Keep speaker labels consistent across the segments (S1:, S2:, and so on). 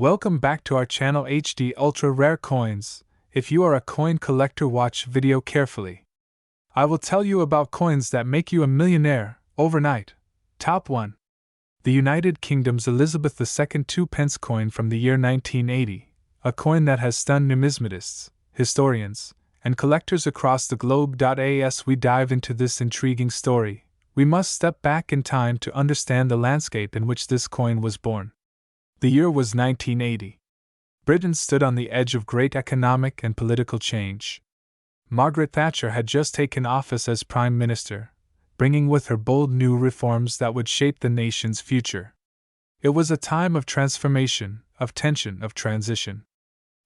S1: Welcome back to our channel HD Ultra Rare Coins. If you are a coin collector, watch video carefully. I will tell you about coins that make you a millionaire overnight. Top 1. The United Kingdom's Elizabeth II Two Pence coin from the year 1980, a coin that has stunned numismatists, historians, and collectors across the globe. As we dive into this intriguing story, we must step back in time to understand the landscape in which this coin was born. The year was 1980. Britain stood on the edge of great economic and political change. Margaret Thatcher had just taken office as Prime Minister, bringing with her bold new reforms that would shape the nation's future. It was a time of transformation, of tension, of transition.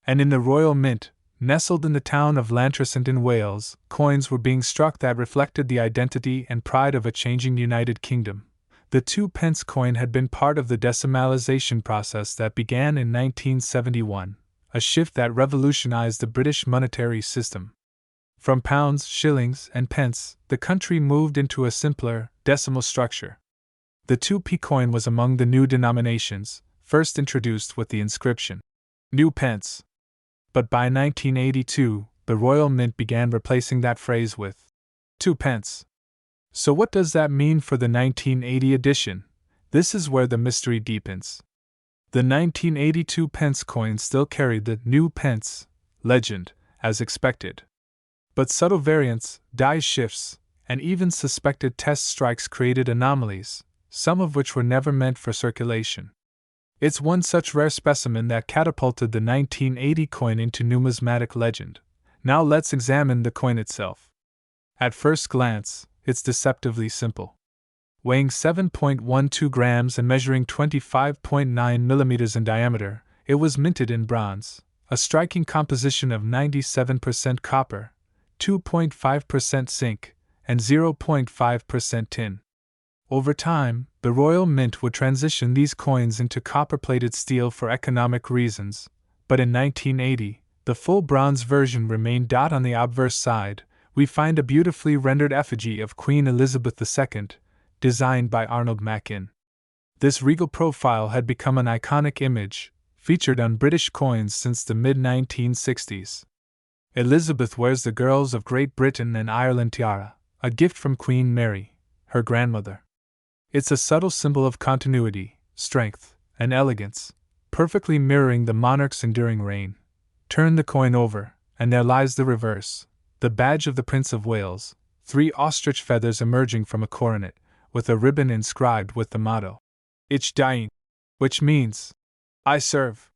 S1: And in the Royal Mint, nestled in the town of Llantrisant in Wales, coins were being struck that reflected the identity and pride of a changing United Kingdom. The 2-pence coin had been part of the decimalisation process that began in 1971, a shift that revolutionised the British monetary system. From pounds, shillings, and pence, the country moved into a simpler, decimal structure. The 2p coin was among the new denominations, first introduced with the inscription, "New Pence." But by 1982, the Royal Mint began replacing that phrase with 2 pence. So what does that mean for the 1980 edition? This is where the mystery deepens. The 1982 pence coin still carried the "new pence" legend, as expected. But subtle variants, die shifts, and even suspected test strikes created anomalies, some of which were never meant for circulation. It's one such rare specimen that catapulted the 1980 coin into numismatic legend. Now let's examine the coin itself. At first glance, it's deceptively simple. Weighing 7.12 grams and measuring 25.9 millimeters in diameter, it was minted in bronze, a striking composition of 97% copper, 2.5% zinc, and 0.5% tin. Over time, the Royal Mint would transition these coins into copper-plated steel for economic reasons, but in 1980, the full bronze version remained. On the obverse side, we find a beautifully rendered effigy of Queen Elizabeth II, designed by Arnold Machin. This regal profile had become an iconic image, featured on British coins since the mid-1960s. Elizabeth wears the Girls of Great Britain and Ireland tiara, a gift from Queen Mary, her grandmother. It's a subtle symbol of continuity, strength, and elegance, perfectly mirroring the monarch's enduring reign. Turn the coin over, and there lies the reverse. The badge of the Prince of Wales, 3 ostrich feathers emerging from a coronet, with a ribbon inscribed with the motto, "Ich diene," which means, "I serve."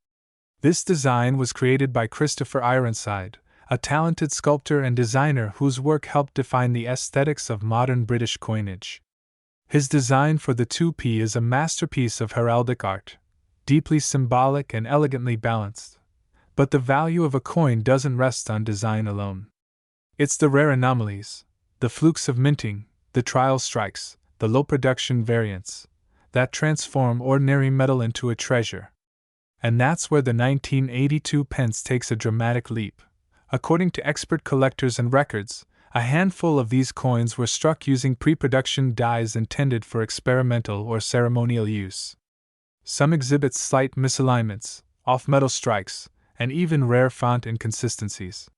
S1: This design was created by Christopher Ironside, a talented sculptor and designer whose work helped define the aesthetics of modern British coinage. His design for the 2p is a masterpiece of heraldic art, deeply symbolic and elegantly balanced. But the value of a coin doesn't rest on design alone. It's the rare anomalies, the flukes of minting, the trial strikes, the low production variants, that transform ordinary metal into a treasure. And that's where the 1982 pence takes a dramatic leap. According to expert collectors and records, a handful of these coins were struck using pre-production dies intended for experimental or ceremonial use. Some exhibit slight misalignments, off-metal strikes, and even rare font inconsistencies.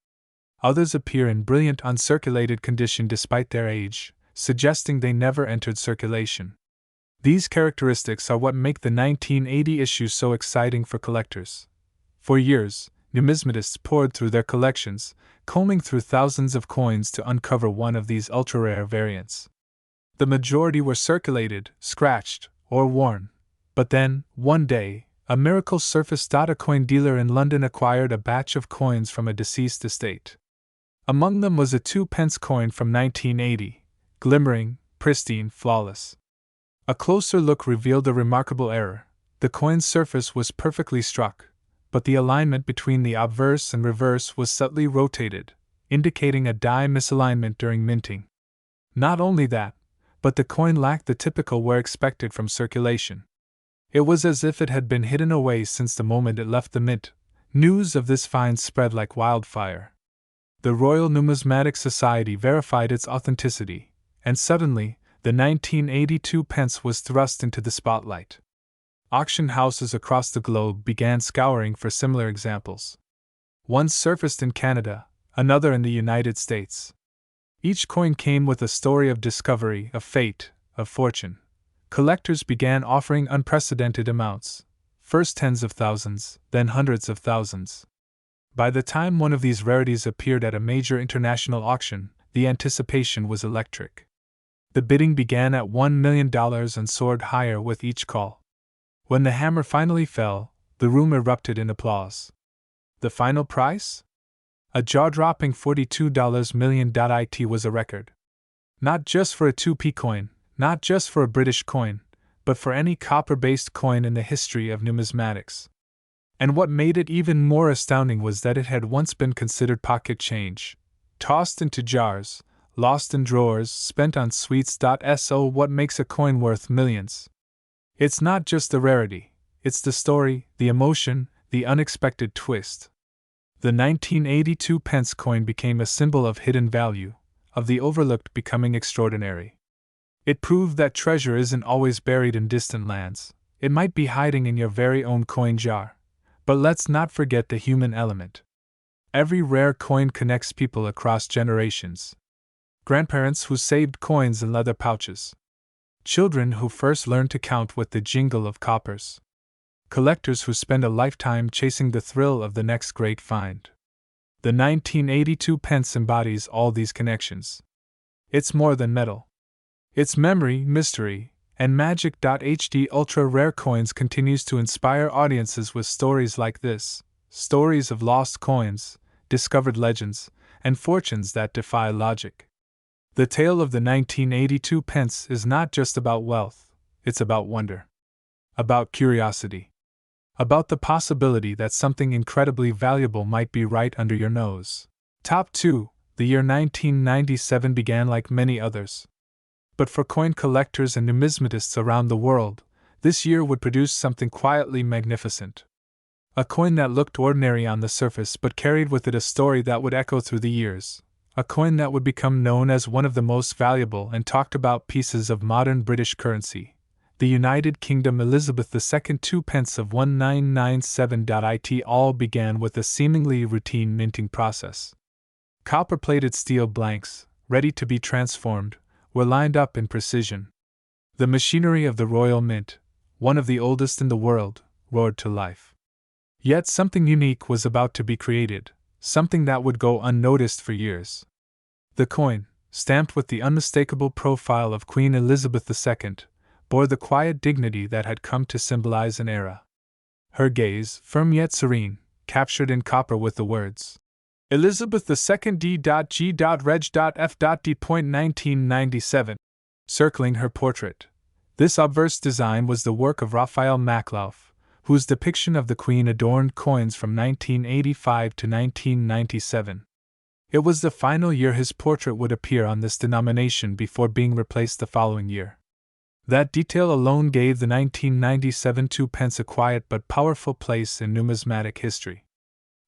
S1: Others appear in brilliant uncirculated condition despite their age, suggesting they never entered circulation. These characteristics are what make the 1980 issue so exciting for collectors. For years, numismatists pored through their collections, combing through thousands of coins to uncover one of these ultra-rare variants. The majority were circulated, scratched, or worn. But then, one day, a miracle surfaced. A coin dealer in London acquired a batch of coins from a deceased estate. Among them was a 2-pence coin from 1980, glimmering, pristine, flawless. A closer look revealed a remarkable error. The coin's surface was perfectly struck, but the alignment between the obverse and reverse was subtly rotated, indicating a die misalignment during minting. Not only that, but the coin lacked the typical wear expected from circulation. It was as if it had been hidden away since the moment it left the mint. News of this find spread like wildfire. The Royal Numismatic Society verified its authenticity, and suddenly, the 1982 pence was thrust into the spotlight. Auction houses across the globe began scouring for similar examples. One surfaced in Canada, another in the United States. Each coin came with a story of discovery, of fate, of fortune. Collectors began offering unprecedented amounts, first tens of thousands, then hundreds of thousands. By the time one of these rarities appeared at a major international auction, the anticipation was electric. The bidding began at $1 million and soared higher with each call. When the hammer finally fell, the room erupted in applause. The final price? A jaw-dropping $42 million. It was a record. Not just for a 2p coin, not just for a British coin, but for any copper-based coin in the history of numismatics. And what made it even more astounding was that it had once been considered pocket change, tossed into jars, lost in drawers, spent on sweets. So what makes a coin worth millions? It's not just the rarity, it's the story, the emotion, the unexpected twist. The 1982 pence coin became a symbol of hidden value, of the overlooked becoming extraordinary. It proved that treasure isn't always buried in distant lands, it might be hiding in your very own coin jar. But let's not forget the human element. Every rare coin connects people across generations. Grandparents who saved coins in leather pouches. Children who first learned to count with the jingle of coppers. Collectors who spend a lifetime chasing the thrill of the next great find. The 1982 pence embodies all these connections. It's more than metal. It's memory, mystery, and magic. HD ultra rare coins continues to inspire audiences with stories like this, stories of lost coins, discovered legends, and fortunes that defy logic. The tale of the 1982 pence is not just about wealth, it's about wonder. About curiosity. About the possibility that something incredibly valuable might be right under your nose. Top 2. The year 1997 began like many others. But for coin collectors and numismatists around the world, this year would produce something quietly magnificent. A coin that looked ordinary on the surface but carried with it a story that would echo through the years. A coin that would become known as one of the most valuable and talked about pieces of modern British currency. The United Kingdom Elizabeth II Two Pence of 1997. It all began with a seemingly routine minting process. Copper-plated steel blanks, ready to be transformed, were lined up in precision. The machinery of the Royal Mint, one of the oldest in the world, roared to life. Yet something unique was about to be created, something that would go unnoticed for years. The coin, stamped with the unmistakable profile of Queen Elizabeth II, bore the quiet dignity that had come to symbolize an era. Her gaze, firm yet serene, captured in copper with the words, Elizabeth II D.G.Reg.F.D. 1997, circling her portrait. This obverse design was the work of Raphael Machin, whose depiction of the Queen adorned coins from 1985 to 1997. It was the final year his portrait would appear on this denomination before being replaced the following year. That detail alone gave the 1997 two pence a quiet but powerful place in numismatic history.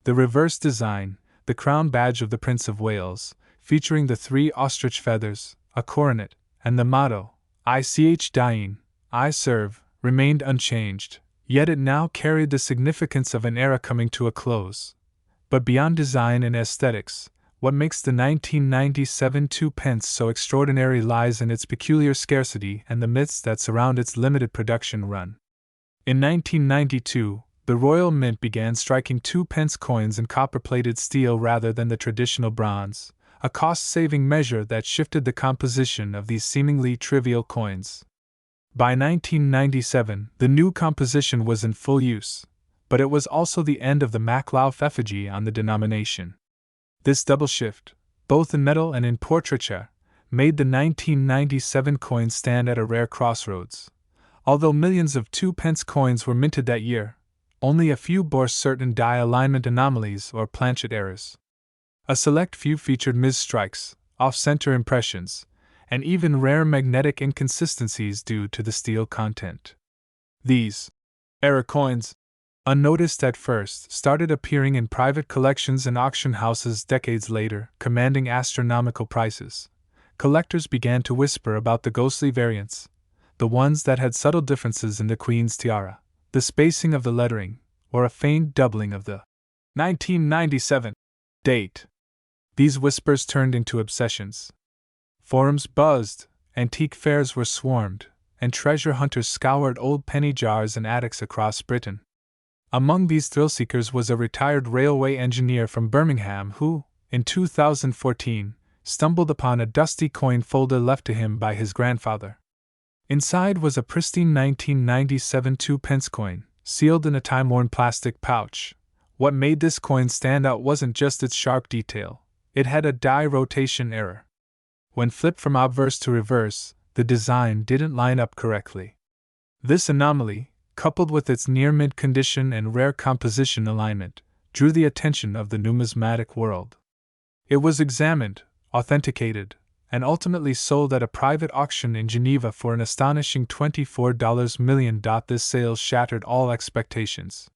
S1: The reverse design, the crown badge of the Prince of Wales, featuring the 3 ostrich feathers, a coronet, and the motto, Ich diene, I serve, remained unchanged, yet it now carried the significance of an era coming to a close. But beyond design and aesthetics, what makes the 1997 two pence so extraordinary lies in its peculiar scarcity and the myths that surround its limited production run. In 1992, the Royal Mint began striking 2 pence coins in copper-plated steel rather than the traditional bronze, a cost-saving measure that shifted the composition of these seemingly trivial coins. By 1997, the new composition was in full use, but it was also the end of the Machin effigy on the denomination. This double shift, both in metal and in portraiture, made the 1997 coin stand at a rare crossroads. Although millions of 2 pence coins were minted that year, only a few bore certain die alignment anomalies or planchet errors. A select few featured misstrikes, off-center impressions, and even rare magnetic inconsistencies due to the steel content. These error coins, unnoticed at first, started appearing in private collections and auction houses decades later, commanding astronomical prices. Collectors began to whisper about the ghostly variants, the ones that had subtle differences in the Queen's tiara, the spacing of the lettering, or a faint doubling of the 1997 date. These whispers turned into obsessions. Forums buzzed, antique fairs were swarmed, and treasure hunters scoured old penny jars and attics across Britain. Among these thrill-seekers was a retired railway engineer from Birmingham who, in 2014, stumbled upon a dusty coin folder left to him by his grandfather. Inside was a pristine 1997 2-pence coin, sealed in a time-worn plastic pouch. What made this coin stand out wasn't just its sharp detail, it had a die rotation error. When flipped from obverse to reverse, the design didn't line up correctly. This anomaly, coupled with its near-mint condition and rare composition alignment, drew the attention of the numismatic world. It was examined, authenticated, and ultimately sold at a private auction in Geneva for an astonishing $24 million. This sale shattered all expectations.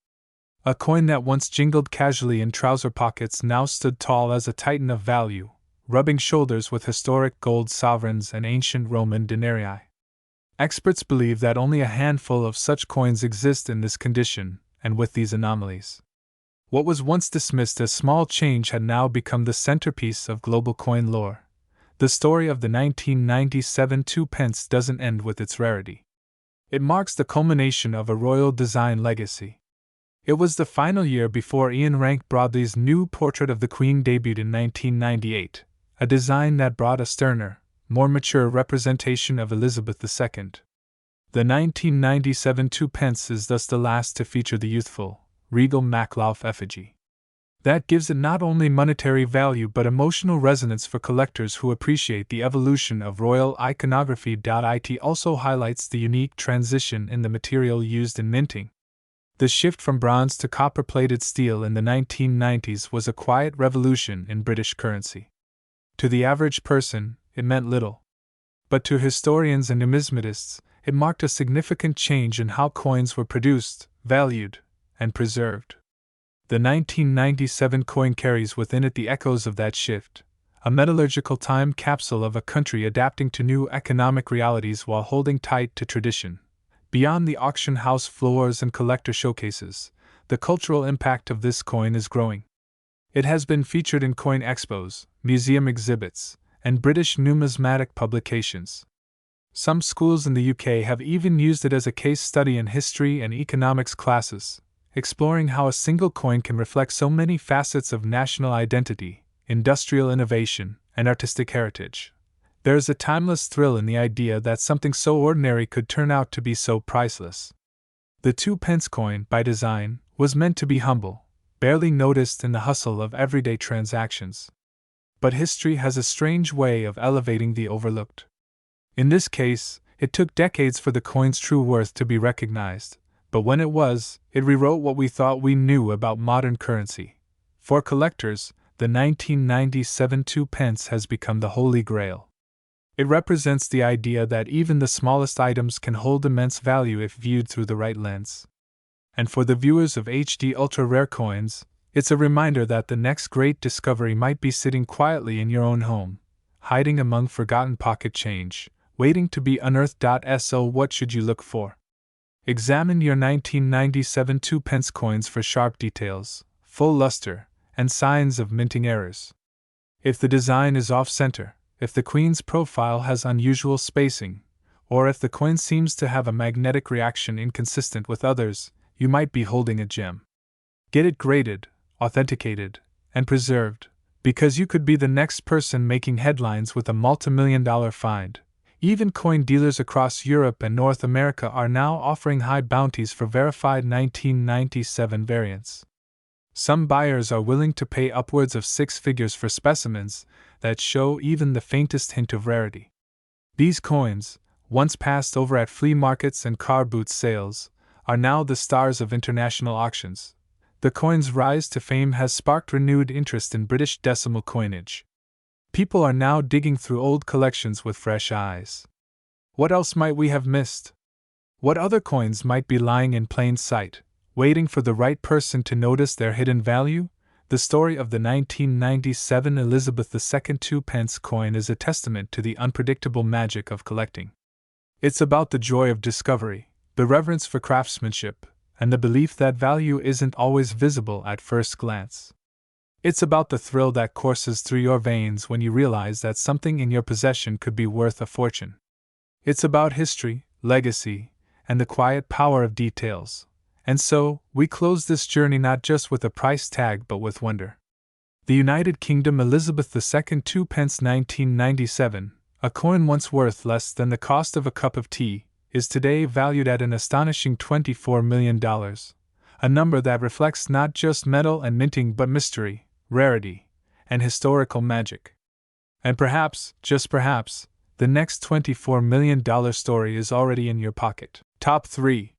S1: A coin that once jingled casually in trouser pockets now stood tall as a titan of value, rubbing shoulders with historic gold sovereigns and ancient Roman denarii. Experts believe that only a handful of such coins exist in this condition, and with these anomalies. What was once dismissed as small change had now become the centerpiece of global coin lore. The story of the 1997 2-pence doesn't end with its rarity. It marks the culmination of a royal design legacy. It was the final year before Ian Rank Broadley's new portrait of the Queen debuted in 1998, a design that brought a sterner, more mature representation of Elizabeth II. The 1997 2-pence is thus the last to feature the youthful, regal Maclouf effigy. That gives it not only monetary value but emotional resonance for collectors who appreciate the evolution of royal iconography. It also highlights the unique transition in the material used in minting. The shift from bronze to copper-plated steel in the 1990s was a quiet revolution in British currency. To the average person, it meant little. But to historians and numismatists, it marked a significant change in how coins were produced, valued, and preserved. The 1997 coin carries within it the echoes of that shift, a metallurgical time capsule of a country adapting to new economic realities while holding tight to tradition. Beyond the auction house floors and collector showcases, the cultural impact of this coin is growing. It has been featured in coin expos, museum exhibits, and British numismatic publications. Some schools in the UK have even used it as a case study in history and economics classes, exploring how a single coin can reflect so many facets of national identity, industrial innovation, and artistic heritage. There is a timeless thrill in the idea that something so ordinary could turn out to be so priceless. The 2-pence coin, by design, was meant to be humble, barely noticed in the hustle of everyday transactions. But history has a strange way of elevating the overlooked. In this case, it took decades for the coin's true worth to be recognized, but when it was, it rewrote what we thought we knew about modern currency. For collectors, the 1997 2-pence has become the holy grail. It represents the idea that even the smallest items can hold immense value if viewed through the right lens. And for the viewers of HD ultra-rare coins, it's a reminder that the next great discovery might be sitting quietly in your own home, hiding among forgotten pocket change, waiting to be unearthed. So what should you look for? Examine your 1997 2-pence coins for sharp details, full luster, and signs of minting errors. If the design is off-center, if the Queen's profile has unusual spacing, or if the coin seems to have a magnetic reaction inconsistent with others, you might be holding a gem. Get it graded, authenticated, and preserved, because you could be the next person making headlines with a multi-million-dollar find. Even coin dealers across Europe and North America are now offering high bounties for verified 1997 variants. Some buyers are willing to pay upwards of 6 figures for specimens that show even the faintest hint of rarity. These coins, once passed over at flea markets and car boot sales, are now the stars of international auctions. The coin's rise to fame has sparked renewed interest in British decimal coinage. People are now digging through old collections with fresh eyes. What else might we have missed? What other coins might be lying in plain sight, waiting for the right person to notice their hidden value? The story of the 1997 Elizabeth II 2-pence coin is a testament to the unpredictable magic of collecting. It's about the joy of discovery, the reverence for craftsmanship, and the belief that value isn't always visible at first glance. It's about the thrill that courses through your veins when you realize that something in your possession could be worth a fortune. It's about history, legacy, and the quiet power of details. And so, we close this journey not just with a price tag but with wonder. The United Kingdom Elizabeth II Two Pence 1997, a coin once worth less than the cost of a cup of tea, is today valued at an astonishing $24 million, a number that reflects not just metal and minting but mystery, rarity, and historical magic. And perhaps, just perhaps, the next $24 million story is already in your pocket. Top 3.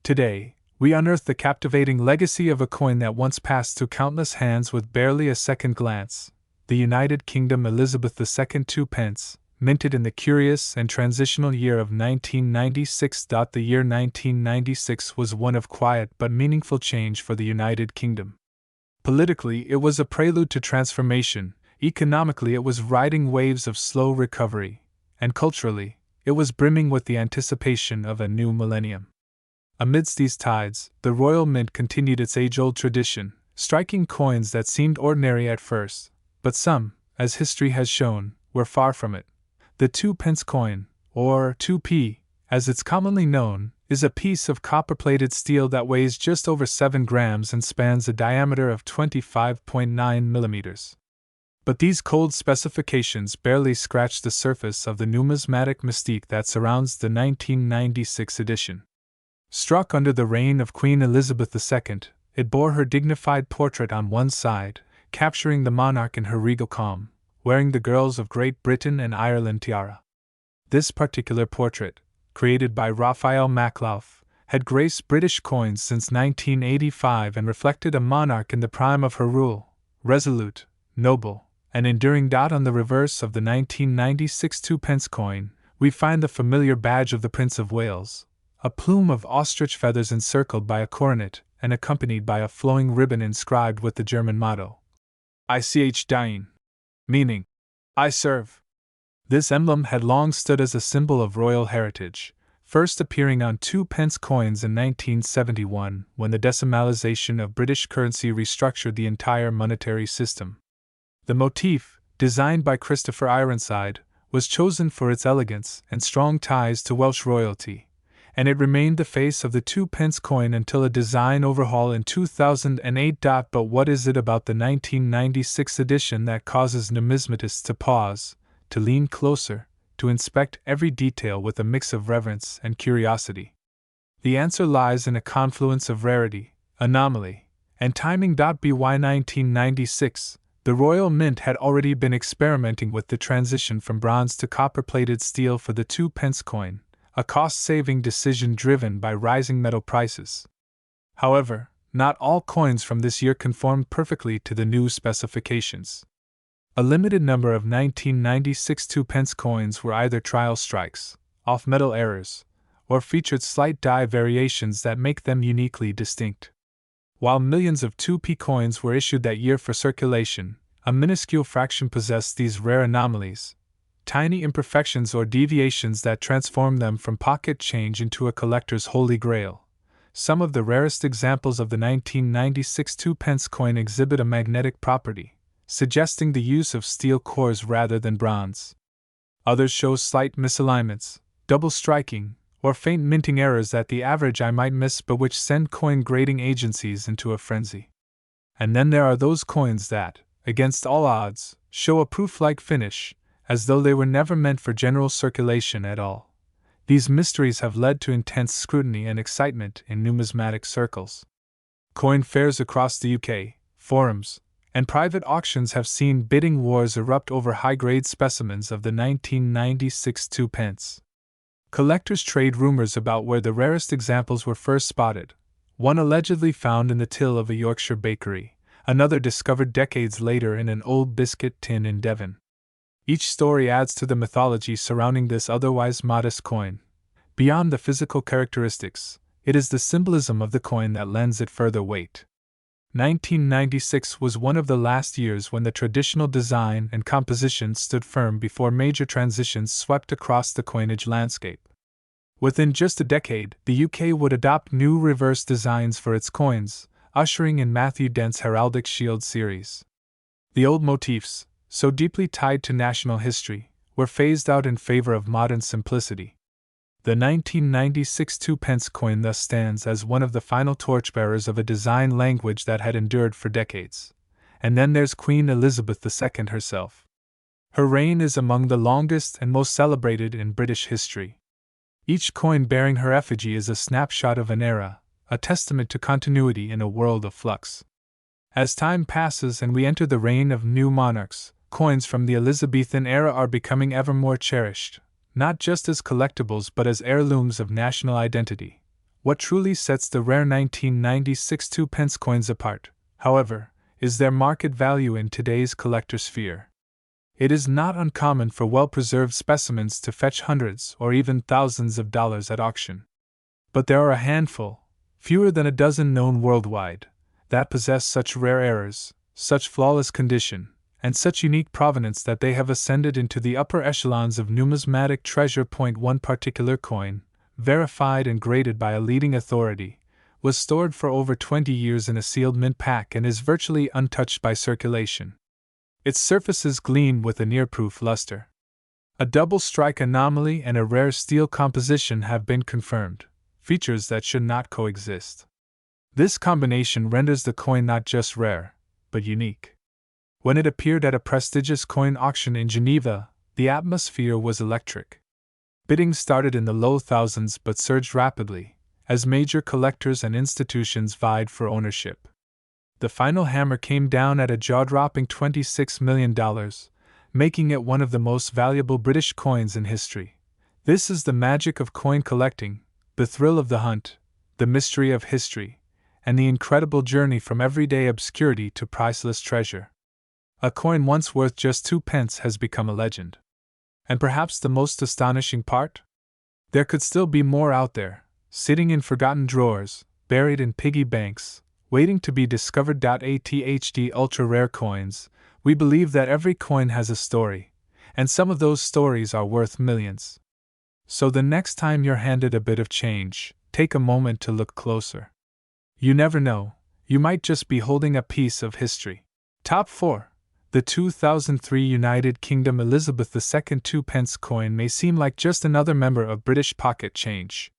S1: Today, we unearth the captivating legacy of a coin that once passed through countless hands with barely a second glance, the United Kingdom Elizabeth II Two Pence, minted in the curious and transitional year of 1996. The year 1996 was one of quiet but meaningful change for the United Kingdom. Politically, it was a prelude to transformation, economically, it was riding waves of slow recovery, and culturally, it was brimming with the anticipation of a new millennium. Amidst these tides, the Royal Mint continued its age-old tradition, striking coins that seemed ordinary at first, but some, as history has shown, were far from it. The 2p coin, or 2p, as it's commonly known, is a piece of copper-plated steel that weighs just over 7 grams and spans a diameter of 25.9 millimeters. But these cold specifications barely scratch the surface of the numismatic mystique that surrounds the 1996 edition. Struck under the reign of Queen Elizabeth II, it bore her dignified portrait on one side, capturing the monarch in her regal calm, wearing the girls of Great Britain and Ireland tiara. This particular portrait, created by Raphael Machin, had graced British coins since 1985 and reflected a monarch in the prime of her rule, resolute, noble, and enduring. On the reverse of the 1996 2p coin, we find the familiar badge of the Prince of Wales, a plume of ostrich feathers encircled by a coronet and accompanied by a flowing ribbon inscribed with the German motto, Ich diene, meaning, I serve. This emblem had long stood as a symbol of royal heritage, first appearing on 2p coins in 1971 when the decimalization of British currency restructured the entire monetary system. The motif, designed by Christopher Ironside, was chosen for its elegance and strong ties to Welsh royalty, and it remained the face of the 2p coin until a design overhaul in 2008. But what is it about the 1996 edition that causes numismatists to pause, to lean closer, to inspect every detail with a mix of reverence and curiosity? The answer lies in a confluence of rarity, anomaly, and timing. By 1996, the Royal Mint had already been experimenting with the transition from bronze to copper-plated steel for the 2p coin, a cost-saving decision driven by rising metal prices. However, not all coins from this year conformed perfectly to the new specifications. A limited number of 1996 2p coins were either trial strikes, off-metal errors, or featured slight die variations that make them uniquely distinct. While millions of 2p coins were issued that year for circulation, a minuscule fraction possessed these rare anomalies, tiny imperfections or deviations that transform them from pocket change into a collector's holy grail. Some of the rarest examples of the 1996 2p coin exhibit a magnetic property, suggesting the use of steel cores rather than bronze. Others show slight misalignments, double striking, or faint minting errors that the average eye might miss but which send coin grading agencies into a frenzy. And then there are those coins that, against all odds, show a proof-like finish, as though they were never meant for general circulation at all. These mysteries have led to intense scrutiny and excitement in numismatic circles. Coin fairs across the UK, forums, and private auctions have seen bidding wars erupt over high-grade specimens of the 1996 2p. Collectors trade rumors about where the rarest examples were first spotted, one allegedly found in the till of a Yorkshire bakery, another discovered decades later in an old biscuit tin in Devon. Each story adds to the mythology surrounding this otherwise modest coin. Beyond the physical characteristics, it is the symbolism of the coin that lends it further weight. 1996 was one of the last years when the traditional design and composition stood firm before major transitions swept across the coinage landscape. Within just a decade, the UK would adopt new reverse designs for its coins, ushering in Matthew Dent's heraldic shield series. The old motifs, so deeply tied to national history, were phased out in favor of modern simplicity. The 1996 2p coin thus stands as one of the final torchbearers of a design language that had endured for decades. And then there's Queen Elizabeth II herself. Her reign is among the longest and most celebrated in British history. Each coin bearing her effigy is a snapshot of an era, a testament to continuity in a world of flux. As time passes and we enter the reign of new monarchs, coins from the Elizabethan era are becoming ever more cherished, not just as collectibles but as heirlooms of national identity. What truly sets the rare 1996 2p coins apart, however, is their market value in today's collector sphere. It is not uncommon for well-preserved specimens to fetch hundreds or even thousands of dollars at auction. But there are a handful, fewer than a dozen known worldwide, that possess such rare errors, such flawless condition, and such unique provenance that they have ascended into the upper echelons of numismatic treasure. One particular coin, verified and graded by a leading authority, was stored for over 20 years in a sealed mint pack and is virtually untouched by circulation. Its surfaces gleam with a near-proof luster. A double-strike anomaly and a rare steel composition have been confirmed, features that should not coexist. This combination renders the coin not just rare, but unique. When it appeared at a prestigious coin auction in Geneva, the atmosphere was electric. Bidding started in the low thousands but surged rapidly, as major collectors and institutions vied for ownership. The final hammer came down at a jaw-dropping $26 million, making it one of the most valuable British coins in history. This is the magic of coin collecting, the thrill of the hunt, the mystery of history, and the incredible journey from everyday obscurity to priceless treasure. A coin once worth just 2p has become a legend. And perhaps the most astonishing part? There could still be more out there, sitting in forgotten drawers, buried in piggy banks, waiting to be discovered. ATHD ultra rare coins, we believe that every coin has a story, and some of those stories are worth millions. So the next time you're handed a bit of change, take a moment to look closer. You never know, you might just be holding a piece of history. Top 4. The 2003 United Kingdom Elizabeth II 2p coin may seem like just another member of British pocket change.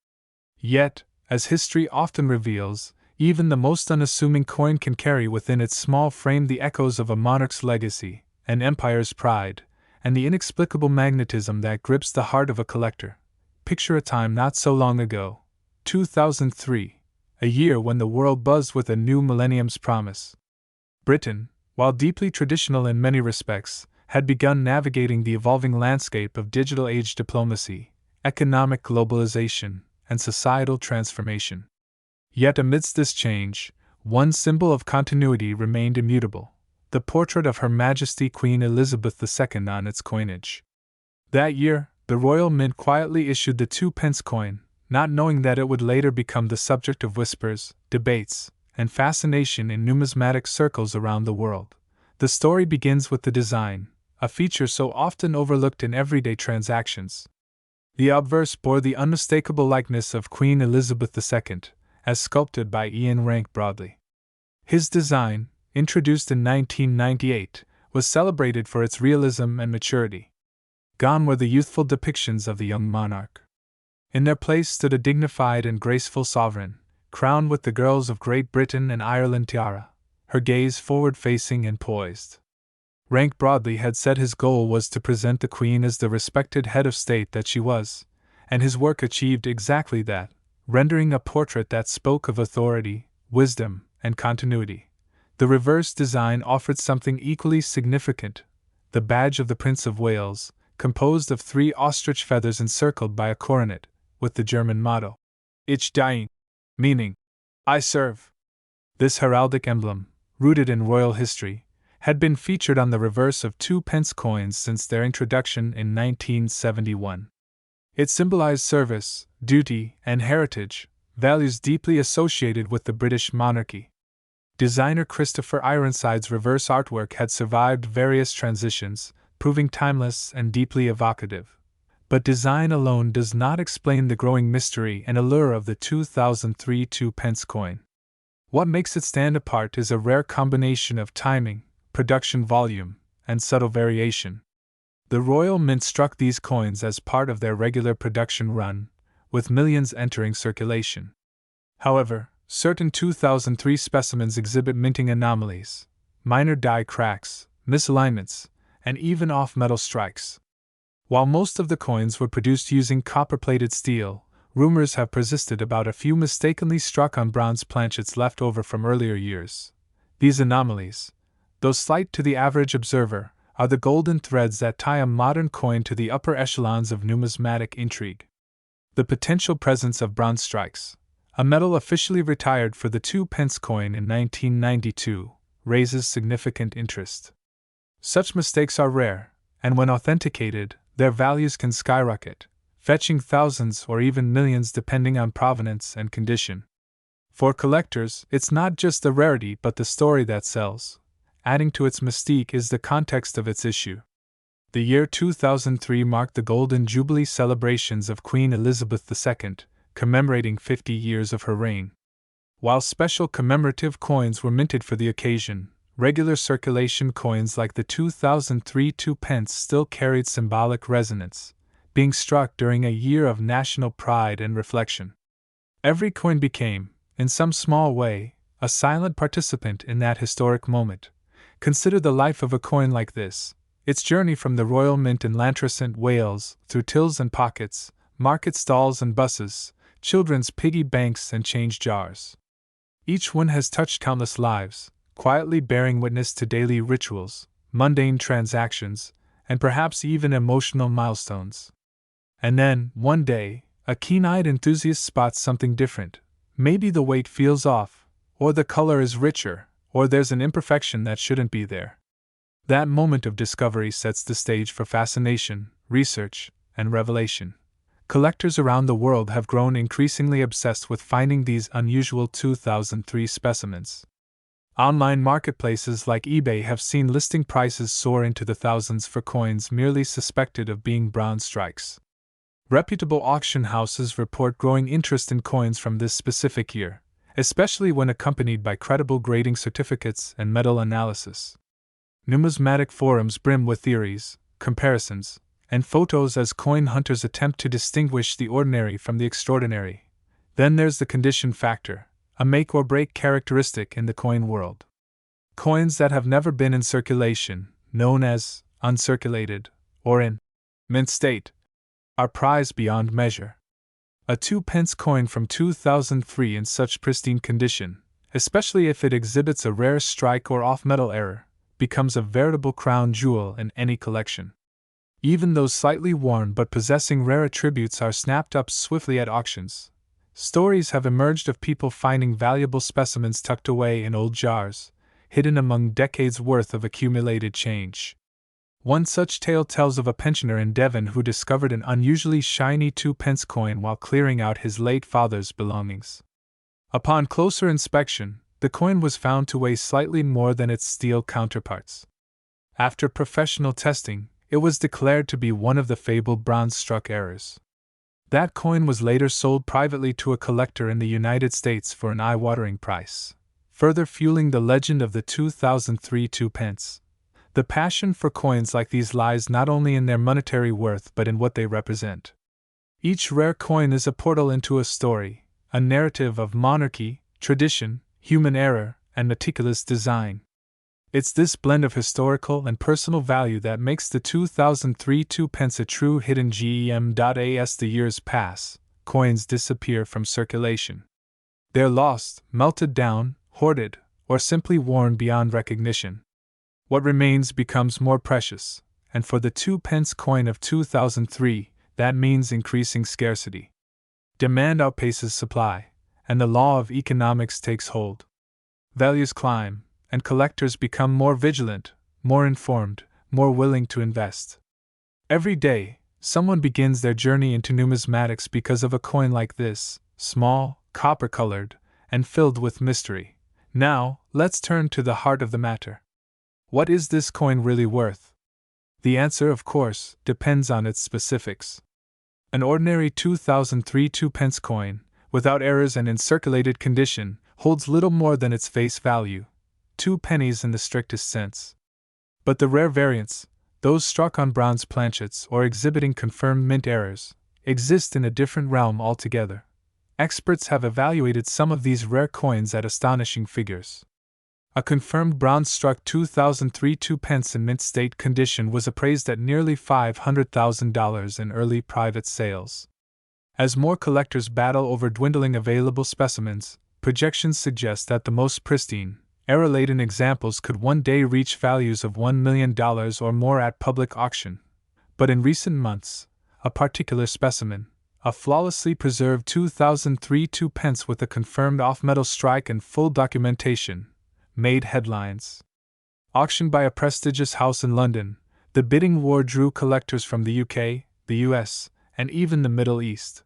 S1: Yet, as history often reveals, even the most unassuming coin can carry within its small frame the echoes of a monarch's legacy, an empire's pride, and the inexplicable magnetism that grips the heart of a collector. Picture a time not so long ago, 2003, a year when the world buzzed with a new millennium's promise. Britain, while deeply traditional in many respects, had begun navigating the evolving landscape of digital age diplomacy, economic globalization, and societal transformation. Yet amidst this change, one symbol of continuity remained immutable: the portrait of Her Majesty Queen Elizabeth II on its coinage. That year, the Royal Mint quietly issued the 2p coin, not knowing that it would later become the subject of whispers, debates, and fascination in numismatic circles around the world. The story begins with the design, a feature so often overlooked in everyday transactions. The obverse bore the unmistakable likeness of Queen Elizabeth II, as sculpted by Ian Rank Broadley. His design, introduced in 1998, was celebrated for its realism and maturity. Gone were the youthful depictions of the young monarch. In their place stood a dignified and graceful sovereign, crowned with the girls of Great Britain and Ireland tiara, her gaze forward-facing and poised. Rank Broadley had said his goal was to present the Queen as the respected head of state that she was, and his work achieved exactly that, rendering a portrait that spoke of authority, wisdom, and continuity. The reverse design offered something equally significant: the badge of the Prince of Wales, composed of 3 ostrich feathers encircled by a coronet, with the German motto, Ich diene, meaning, I serve. This heraldic emblem, rooted in royal history, had been featured on the reverse of 2p coins since their introduction in 1971. It symbolized service, duty, and heritage, values deeply associated with the British monarchy. Designer Christopher Ironside's reverse artwork had survived various transitions, proving timeless and deeply evocative. But design alone does not explain the growing mystery and allure of the 2003 2-pence coin. What makes it stand apart is a rare combination of timing, production volume, and subtle variation. The Royal Mint struck these coins as part of their regular production run, with millions entering circulation. However, certain 2003 specimens exhibit minting anomalies, minor die cracks, misalignments, and even off-metal strikes. While most of the coins were produced using copper-plated steel, rumors have persisted about a few mistakenly struck on bronze planchets left over from earlier years. These anomalies, though slight to the average observer, are the golden threads that tie a modern coin to the upper echelons of numismatic intrigue. The potential presence of bronze strikes, a metal officially retired for the 2-pence coin in 1992, raises significant interest. Such mistakes are rare, and when authenticated, their values can skyrocket, fetching thousands or even millions depending on provenance and condition. For collectors, it's not just the rarity but the story that sells. Adding to its mystique is the context of its issue. The year 2003 marked the Golden Jubilee celebrations of Queen Elizabeth II, commemorating 50 years of her reign. While special commemorative coins were minted for the occasion, regular circulation coins like the 2003 2-pence still carried symbolic resonance, being struck during a year of national pride and reflection. Every coin became, in some small way, a silent participant in that historic moment. Consider the life of a coin like this, its journey from the Royal Mint in Llantrisant, Wales, through tills and pockets, market stalls and buses, children's piggy banks and change jars. Each one has touched countless lives, quietly bearing witness to daily rituals, mundane transactions, and perhaps even emotional milestones. And then, one day, a keen-eyed enthusiast spots something different. Maybe the weight feels off, or the color is richer, or there's an imperfection that shouldn't be there. That moment of discovery sets the stage for fascination, research, and revelation. Collectors around the world have grown increasingly obsessed with finding these unusual 2003 specimens. Online marketplaces like eBay have seen listing prices soar into the thousands for coins merely suspected of being bronze strikes. Reputable auction houses report growing interest in coins from this specific year, especially when accompanied by credible grading certificates and metal analysis. Numismatic forums brim with theories, comparisons, and photos as coin hunters attempt to distinguish the ordinary from the extraordinary. Then there's the condition factor, a make-or-break characteristic in the coin world. Coins that have never been in circulation, known as uncirculated, or in mint state, are prized beyond measure. A 2-pence coin from 2003 in such pristine condition, especially if it exhibits a rare strike or off-metal error, becomes a veritable crown jewel in any collection. Even those slightly worn but possessing rare attributes are snapped up swiftly at auctions. Stories have emerged of people finding valuable specimens tucked away in old jars, hidden among decades' worth of accumulated change. One such tale tells of a pensioner in Devon who discovered an unusually shiny 2-pence coin while clearing out his late father's belongings. Upon closer inspection, the coin was found to weigh slightly more than its steel counterparts. After professional testing, it was declared to be one of the fabled bronze-struck errors. That coin was later sold privately to a collector in the United States for an eye-watering price, further fueling the legend of the 2003 2-pence. The passion for coins like these lies not only in their monetary worth but in what they represent. Each rare coin is a portal into a story, a narrative of monarchy, tradition, human error, and meticulous design. It's this blend of historical and personal value that makes the 2003 2-pence a true hidden gem. As the years pass, coins disappear from circulation. They're lost, melted down, hoarded, or simply worn beyond recognition. What remains becomes more precious, and for the 2-pence coin of 2003, that means increasing scarcity. Demand outpaces supply, and the law of economics takes hold. Values climb, and collectors become more vigilant, more informed, more willing to invest. Every day, someone begins their journey into numismatics because of a coin like this, small, copper-colored, and filled with mystery. Now, let's turn to the heart of the matter. What is this coin really worth? The answer, of course, depends on its specifics. An ordinary 2003 2 pence coin, without errors and in circulated condition, holds little more than its face value, 2 pennies in the strictest sense. But the rare variants, those struck on bronze planchets or exhibiting confirmed mint errors, exist in a different realm altogether. Experts have evaluated some of these rare coins at astonishing figures. A confirmed bronze-struck 2003 2 pence in mint state condition was appraised at nearly $500,000 in early private sales. As more collectors battle over dwindling available specimens, projections suggest that the most pristine, error-laden examples could one day reach values of $1 million or more at public auction. But in recent months, a particular specimen, a flawlessly preserved 2003 2 pence with a confirmed off-metal strike and full documentation, made headlines. Auctioned by a prestigious house in London, the bidding war drew collectors from the UK, the US, and even the Middle East.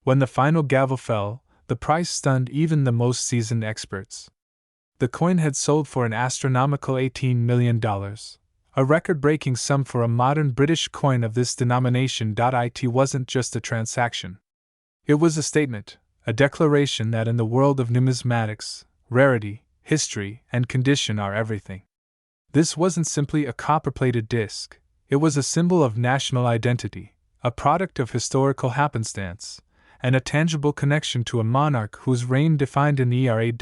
S1: When the final gavel fell, the price stunned even the most seasoned experts. The coin had sold for an astronomical $18 million, a record-breaking sum for a modern British coin of this denomination. It wasn't just a transaction. It was a statement, a declaration that in the world of numismatics, rarity, history, and condition are everything. This wasn't simply a copper-plated disc, it was a symbol of national identity, a product of historical happenstance, and a tangible connection to a monarch whose reign defined an era.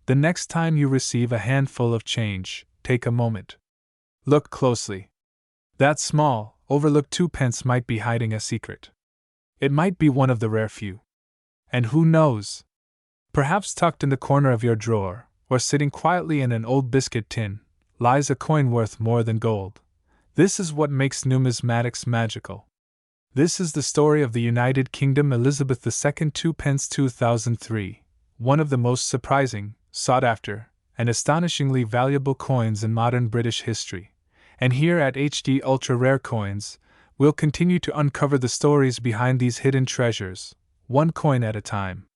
S1: The next time you receive a handful of change, take a moment. Look closely. That small, overlooked 2 pence might be hiding a secret. It might be one of the rare few. And who knows? Perhaps tucked in the corner of your drawer, or sitting quietly in an old biscuit tin, lies a coin worth more than gold. This is what makes numismatics magical. This is the story of the United Kingdom Elizabeth II 2 pence 2003, one of the most surprising, sought after, and astonishingly valuable coins in modern British history. And here at HD Ultra Rare Coins, we'll continue to uncover the stories behind these hidden treasures, one coin at a time.